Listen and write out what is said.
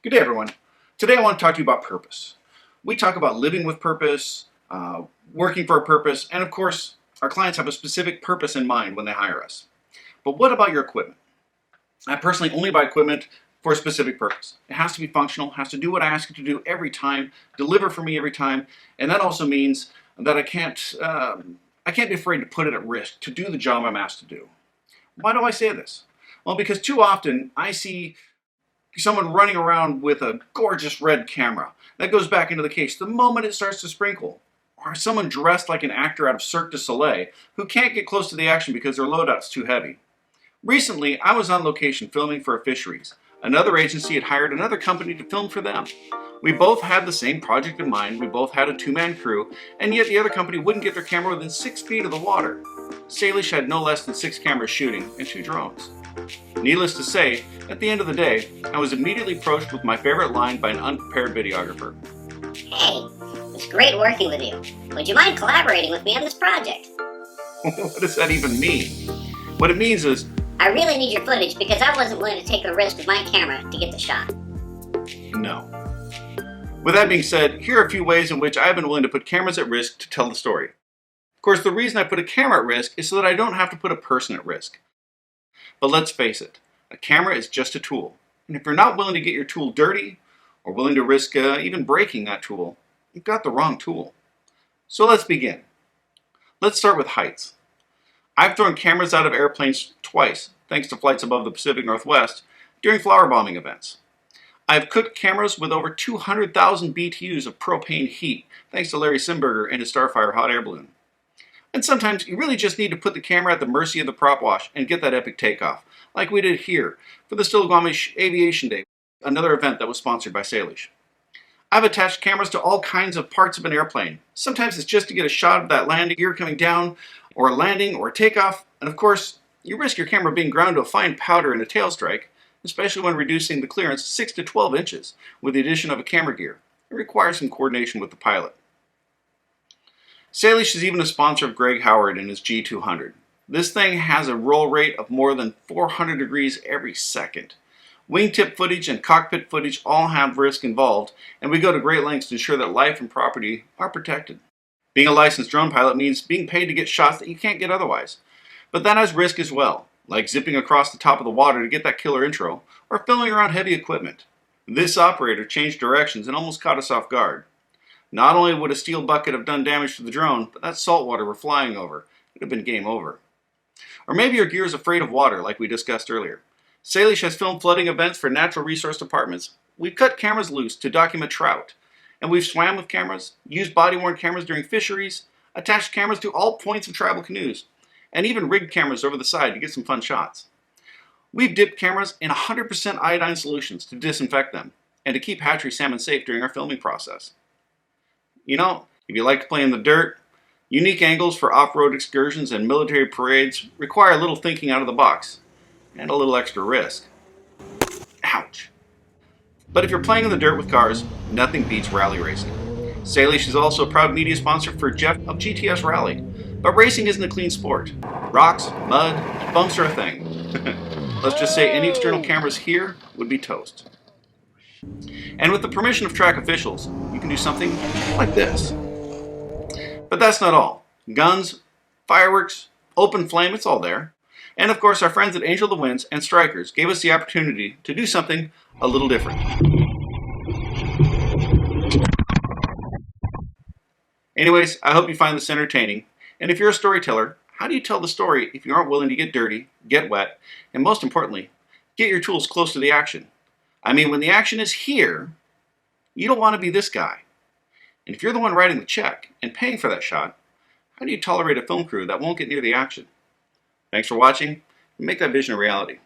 Good day, everyone. Today I want to talk to you about purpose. We talk about living with purpose, working for a purpose, and of course, our clients have a specific purpose in mind when they hire us. But what about your equipment? I personally only buy equipment for a specific purpose. It has to be functional, has to do what I ask it to do every time, deliver for me every time, and that also means that I can't be afraid to put it at risk to do the job I'm asked to do. Why do I say this? Well, because too often I see someone running around with a gorgeous red camera that goes back into the case the moment it starts to sprinkle. Or someone dressed like an actor out of Cirque du Soleil who can't get close to the action because their loadout's too heavy. Recently, I was on location filming for a fisheries. Another agency had hired another company to film for them. We both had the same project in mind, we both had a two-man crew, and yet the other company wouldn't get their camera within 6 feet of the water. Salish had no less than 6 cameras shooting and 2 drones. Needless to say, at the end of the day, I was immediately approached with my favorite line by an unprepared videographer. Hey, it's great working with you. Would you mind collaborating with me on this project? What does that even mean? What it means is, I really need your footage because I wasn't willing to take the risk with my camera to get the shot. no. With that being said, here are a few ways in which I've been willing to put cameras at risk to tell the story. Of course, the reason I put a camera at risk is so that I don't have to put a person at risk. But let's face it, a camera is just a tool. And if you're not willing to get your tool dirty, or willing to risk even breaking that tool, you've got the wrong tool. So let's begin. Let's start with heights. I've thrown cameras out of airplanes twice, thanks to flights above the Pacific Northwest, during flower bombing events. I've cooked cameras with over 200,000 BTUs of propane heat, thanks to Larry Simberger and his Starfire hot air balloon. And sometimes you really just need to put the camera at the mercy of the prop wash and get that epic takeoff, like we did here for the Stillaguamish Aviation Day, another event that was sponsored by Salish. I've attached cameras to all kinds of parts of an airplane. Sometimes it's just to get a shot of that landing gear coming down, or a landing, or a takeoff, and of course, you risk your camera being ground to a fine powder in a tail strike, especially when reducing the clearance 6 to 12 inches with the addition of a camera gear. It requires some coordination with the pilot. Salish is even a sponsor of Greg Howard and his G200. This thing has a roll rate of more than 400 degrees every second. Wingtip footage and cockpit footage all have risk involved, and we go to great lengths to ensure that life and property are protected. Being a licensed drone pilot means being paid to get shots that you can't get otherwise. But that has risk as well, like zipping across the top of the water to get that killer intro, or filming around heavy equipment. This operator changed directions and almost caught us off guard. Not only would a steel bucket have done damage to the drone, but that salt water we're flying over. It would have been game over. Or maybe your gear is afraid of water, like we discussed earlier. Salish has filmed flooding events for natural resource departments. We've cut cameras loose to document trout. And we've swam with cameras, used body-worn cameras during fisheries, attached cameras to all points of tribal canoes, and even rigged cameras over the side to get some fun shots. We've dipped cameras in 100% iodine solutions to disinfect them, and to keep hatchery salmon safe during our filming process. You know, if you like to play in the dirt, unique angles for off-road excursions and military parades require a little thinking out of the box, and a little extra risk. Ouch! But if you're playing in the dirt with cars, nothing beats rally racing. Salish is also a proud media sponsor for Jeff of GTS Rally, but racing isn't a clean sport. Rocks, mud, bumps are a thing. Let's just say any external cameras here would be toast. And with the permission of track officials, you can do something like this. But that's not all. Guns, fireworks, open flame, it's all there. And of course, our friends at Angel of the Winds and Strikers gave us the opportunity to do something a little different. Anyways, I hope you find this entertaining. And if you're a storyteller, how do you tell the story if you aren't willing to get dirty, get wet, and most importantly, get your tools close to the action? I mean, when the action is here, you don't want to be this guy. And if you're the one writing the check and paying for that shot, how do you tolerate a film crew that won't get near the action? Thanks for watching, and make that vision a reality.